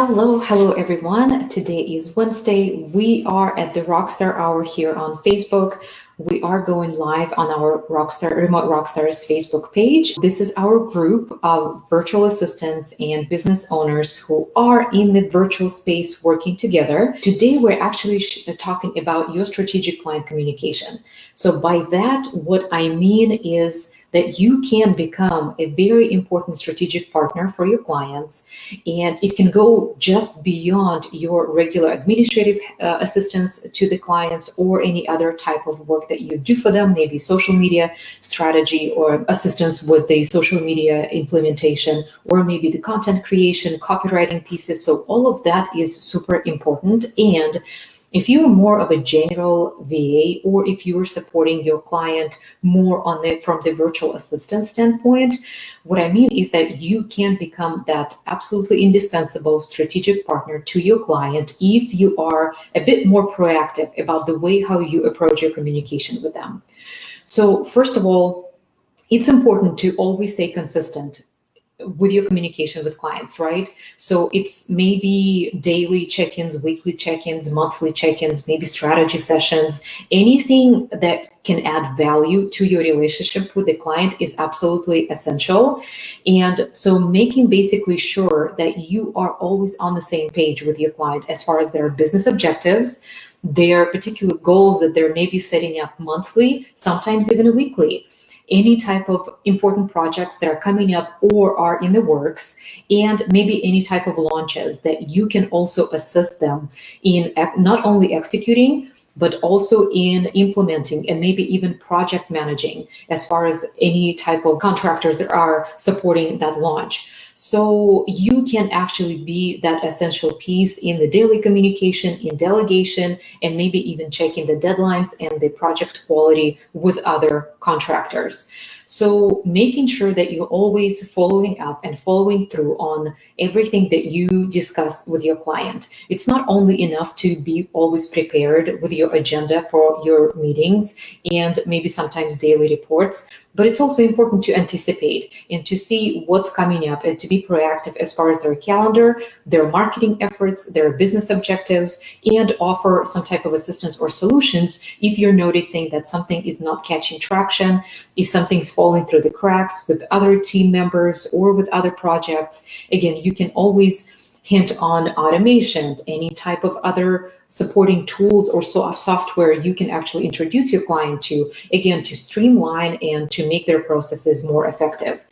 Hello everyone. Today is Wednesday. We are at the Rockstar Hour here on Facebook. We are going live on our Remote Rockstars Facebook page. This is our group of virtual assistants and business owners who are in the virtual space working together. Today, we're actually talking about your strategic client communication. So by that, what I mean is that you can become a very important strategic partner for your clients, and it can go just beyond your regular administrative assistance to the clients or any other type of work that you do for them, maybe social media strategy or assistance with the social media implementation, or maybe the content creation, copywriting pieces. So all of that is super important. And if you're more of a general VA, or if you are supporting your client more from the virtual assistant standpoint, what I mean is that you can become that absolutely indispensable strategic partner to your client if you are a bit more proactive about the way how you approach your communication with them. So first of all, it's important to always stay consistent with your communication with clients, right? So it's maybe daily check-ins, weekly check-ins, monthly check-ins, maybe strategy sessions. Anything that can add value to your relationship with the client is absolutely essential. And so making basically sure that you are always on the same page with your client as far as their business objectives, their particular goals that they're maybe setting up monthly, sometimes even weekly, any type of important projects that are coming up or are in the works, and maybe any type of launches that you can also assist them in not only executing, but also in implementing and maybe even project managing as far as any type of contractors that are supporting that launch. So you can actually be that essential piece in the daily communication, in delegation, and maybe even checking the deadlines and the project quality with other contractors. So making sure that you're always following up and following through on everything that you discuss with your client. It's not only enough to be always prepared with your agenda for your meetings and maybe sometimes daily reports, but it's also important to anticipate and to see what's coming up and to be proactive as far as their calendar, their marketing efforts, their business objectives, and offer some type of assistance or solutions if you're noticing that something is not catching traction, if something's falling through the cracks with other team members or with other projects. Again, you can always hint on automation, any type of other supporting tools or software you can actually introduce your client to, again, to streamline and to make their processes more effective.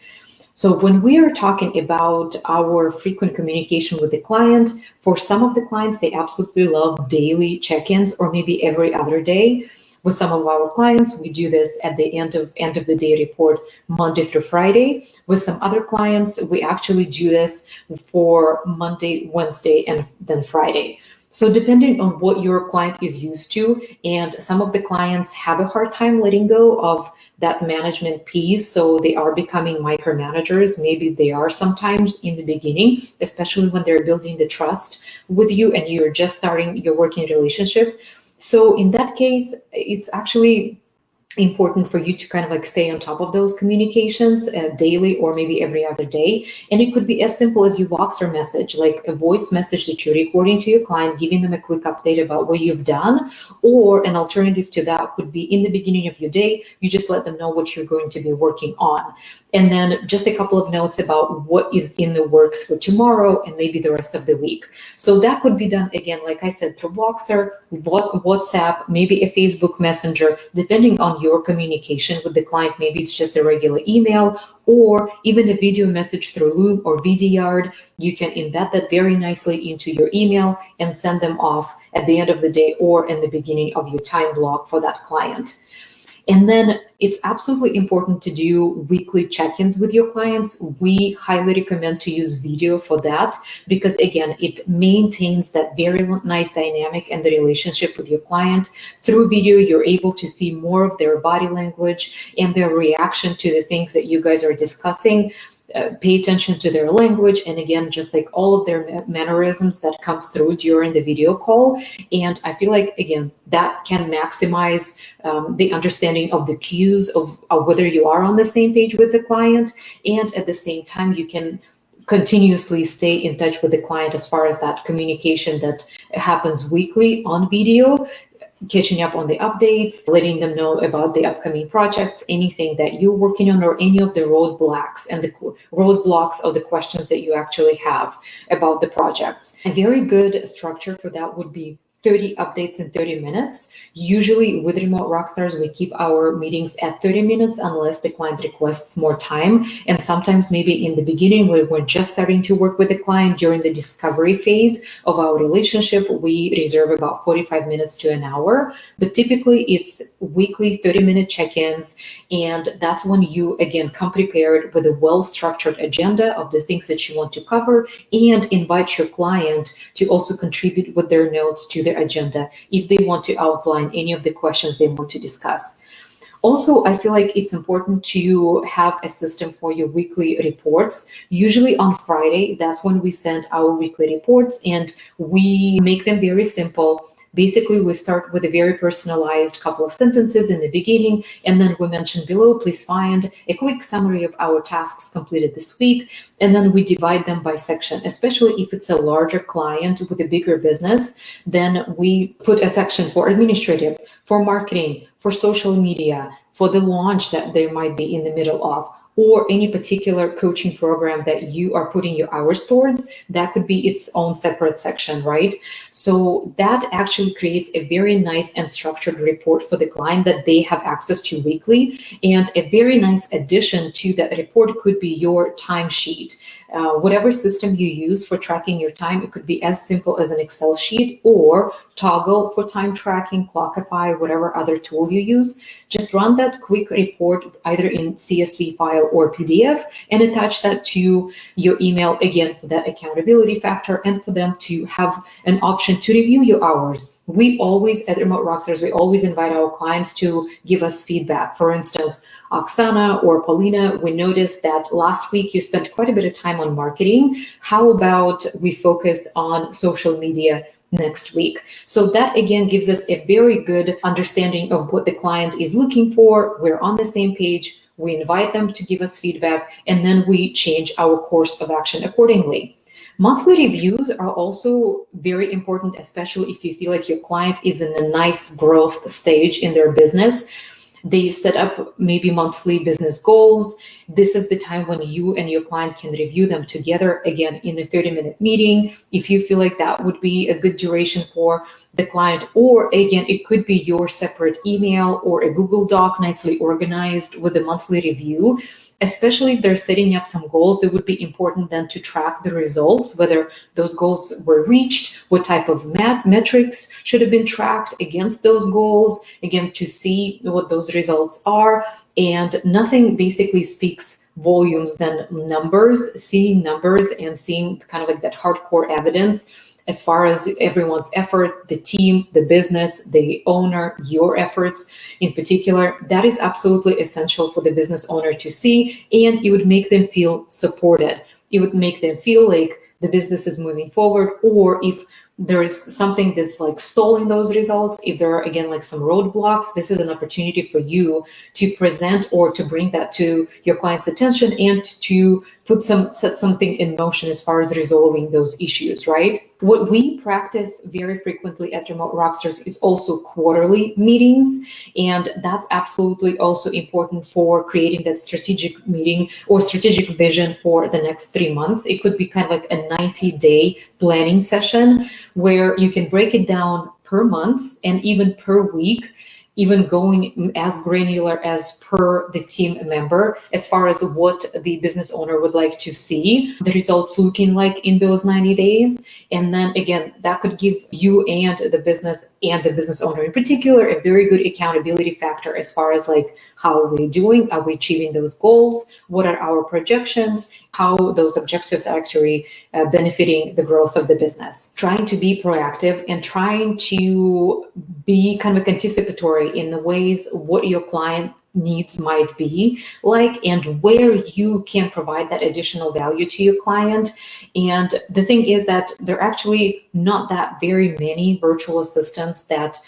So when we are talking about our frequent communication with the client, for some of the clients, they absolutely love daily check-ins or maybe every other day. With some of our clients, we do this at the end of the day report, Monday through Friday. With some other clients, we actually do this for Monday, Wednesday, and then Friday. So depending on what your client is used to, and some of the clients have a hard time letting go of that management piece, so they are becoming micromanagers. Maybe they are sometimes in the beginning, especially when they're building the trust with you and you're just starting your working relationship. So in that case, it's actually important for you to kind of like stay on top of those communications daily or maybe every other day. And it could be as simple as you Voxer message, like a voice message that you're recording to your client, giving them a quick update about what you've done. Or an alternative to that could be in the beginning of your day, you just let them know what you're going to be working on. And then just a couple of notes about what is in the works for tomorrow and maybe the rest of the week. So that could be done, again, like I said, through Voxer, WhatsApp, maybe a Facebook Messenger, depending on your communication with the client. Maybe it's just a regular email or even a video message through Loom or Vidyard. You can embed that very nicely into your email and send them off at the end of the day or in the beginning of your time block for that client. And then it's absolutely important to do weekly check-ins with your clients. We highly recommend to use video for that because, again, it maintains that very nice dynamic and the relationship with your client. Through video, you're able to see more of their body language and their reaction to the things that you guys are discussing. Pay attention to their language, and again, just like all of their mannerisms that come through during the video call. And I feel like, again, that can maximize the understanding of the cues of whether you are on the same page with the client, and at the same time, you can continuously stay in touch with the client as far as that communication that happens weekly on video, catching up on the updates, letting them know about the upcoming projects, anything that you're working on, or any of the roadblocks and the roadblocks of the questions that you actually have about the projects. A very good structure for that would be 30 updates in 30 minutes. Usually with Remote Rockstars, we keep our meetings at 30 minutes unless the client requests more time. And sometimes maybe in the beginning, when we're just starting to work with the client during the discovery phase of our relationship, we reserve about 45 minutes to an hour. But typically it's weekly 30-minute check-ins. And that's when you, again, come prepared with a well-structured agenda of the things that you want to cover, and invite your client to also contribute with their notes to their agenda if they want to outline any of the questions they want to discuss. Also, I feel like it's important to have a system for your weekly reports. Usually on Friday, that's when we send our weekly reports, and we make them very simple. Basically, we start with a very personalized couple of sentences in the beginning, and then we mention below, please find a quick summary of our tasks completed this week. And then we divide them by section, especially if it's a larger client with a bigger business. Then we put a section for administrative, for marketing, for social media, for the launch that they might be in the middle of, or any particular coaching program that you are putting your hours towards. That could be its own separate section, right? So that actually creates a very nice and structured report for the client that they have access to weekly. And a very nice addition to that report could be your timesheet. Whatever system you use for tracking your time, it could be as simple as an Excel sheet or Toggle for time tracking, Clockify, whatever other tool you use. Just run that quick report either in CSV file or PDF and attach that to your email, again, for that accountability factor and for them to have an option to review your hours. We always, at Remote Rockstars, we always invite our clients to give us feedback. For instance, Oksana or Paulina, we noticed that last week you spent quite a bit of time on marketing. How about we focus on social media next week? So that again gives us a very good understanding of what the client is looking for. We're on the same page. We invite them to give us feedback, and then we change our course of action accordingly. Monthly reviews are also very important, especially if you feel like your client is in a nice growth stage in their business. They set up maybe monthly business goals. This is the time when you and your client can review them together, again, in a 30-minute meeting, if you feel like that would be a good duration for the client. Or again, it could be your separate email or a Google Doc nicely organized with a monthly review. Especially if they're setting up some goals, it would be important then to track the results, whether those goals were reached, what type of metrics should have been tracked against those goals, again, to see what those results are. And nothing basically speaks volumes than numbers, seeing numbers and seeing kind of like that hardcore evidence as far as everyone's effort, the team, the business, the owner, your efforts in particular. That is absolutely essential for the business owner to see, and it would make them feel supported. It would make them feel like the business is moving forward, or if there is something that's like stalling those results, if there are, again, like some roadblocks, this is an opportunity for you to present or to bring that to your client's attention and to set something in motion as far as resolving those issues, right? What we practice very frequently at Remote Rockstars is also quarterly meetings, and that's absolutely also important for creating that strategic meeting or strategic vision for the next 3 months. It could be kind of like a 90-day planning session where you can break it down per month and even per week, even going as granular as per the team member as far as what the business owner would like to see the results looking like in those 90 days. And then again, that could give you and the business owner in particular a very good accountability factor as far as like, how are we doing? Are we achieving those goals? What are our projections? How those objectives are actually benefiting the growth of the business. Trying to be proactive and trying to be kind of anticipatory in the ways what your client needs might be like, and where you can provide that additional value to your client. And the thing is that there are actually not that very many virtual assistants that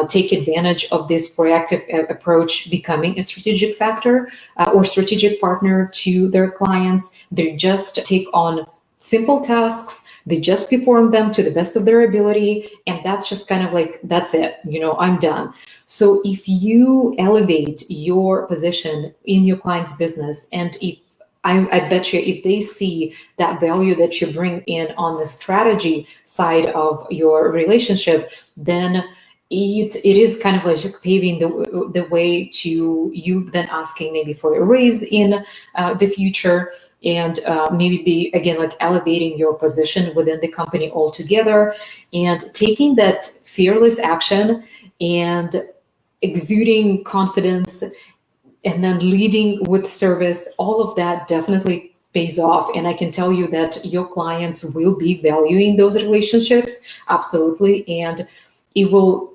take advantage of this proactive approach, becoming a strategic factor or strategic partner to their clients. They just take on simple tasks, they just perform them to the best of their ability, and that's just kind of like, that's it, I'm done. So if you elevate your position in your client's business, and if I bet you if they see that value that you bring in on the strategy side of your relationship, then it is kind of like paving the way to you then asking maybe for a raise in the future, and maybe be, again, like elevating your position within the company altogether, and taking that fearless action and exuding confidence, and then leading with service. All of that definitely pays off. And I can tell you that your clients will be valuing those relationships, absolutely. And it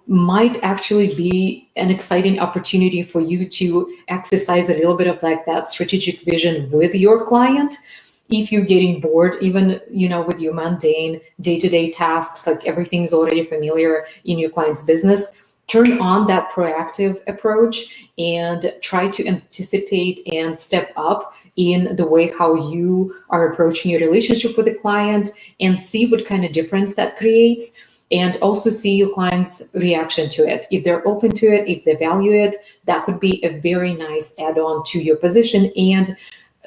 might actually be an exciting opportunity for you to exercise a little bit of like that strategic vision with your client. If you're getting bored, even, with your mundane day-to-day tasks, like everything's already familiar in your client's business, turn on that proactive approach and try to anticipate and step up in the way how you are approaching your relationship with the client, and see what kind of difference that creates. And also see your client's reaction to it. If they're open to it, if they value it, that could be a very nice add-on to your position. And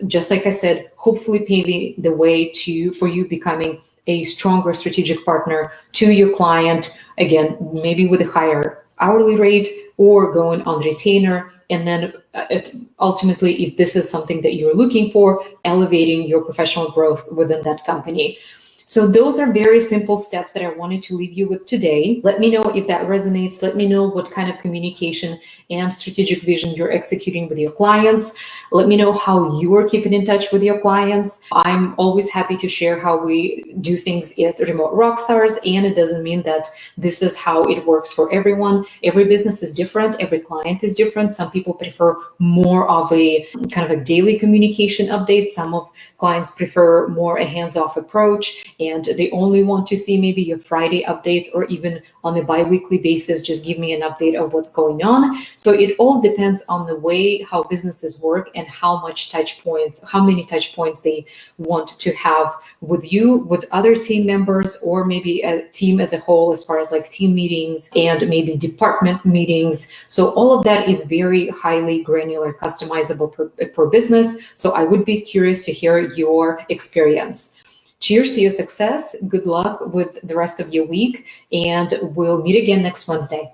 just like I said, hopefully paving the way for you becoming a stronger strategic partner to your client, again, maybe with a higher hourly rate or going on retainer. And then ultimately, if this is something that you're looking for, elevating your professional growth within that company. So those are very simple steps that I wanted to leave you with today. Let me know if that resonates. Let me know what kind of communication and strategic vision you're executing with your clients. Let me know how you are keeping in touch with your clients. I'm always happy to share how we do things at Remote Rockstars, and it doesn't mean that this is how it works for everyone. Every business is different. Every client is different. Some people prefer more of a kind of a daily communication update. Some of clients prefer more a hands-off approach, and they only want to see maybe your Friday updates, or even on a bi-weekly basis, just give me an update of what's going on. So it all depends on the way how businesses work and how many touch points they want to have with you, with other team members, or maybe a team as a whole, as far as like team meetings and maybe department meetings. So all of that is very highly granular, customizable per business. So I would be curious to hear your experience. Cheers to your success. Good luck with the rest of your week, and we'll meet again next Wednesday.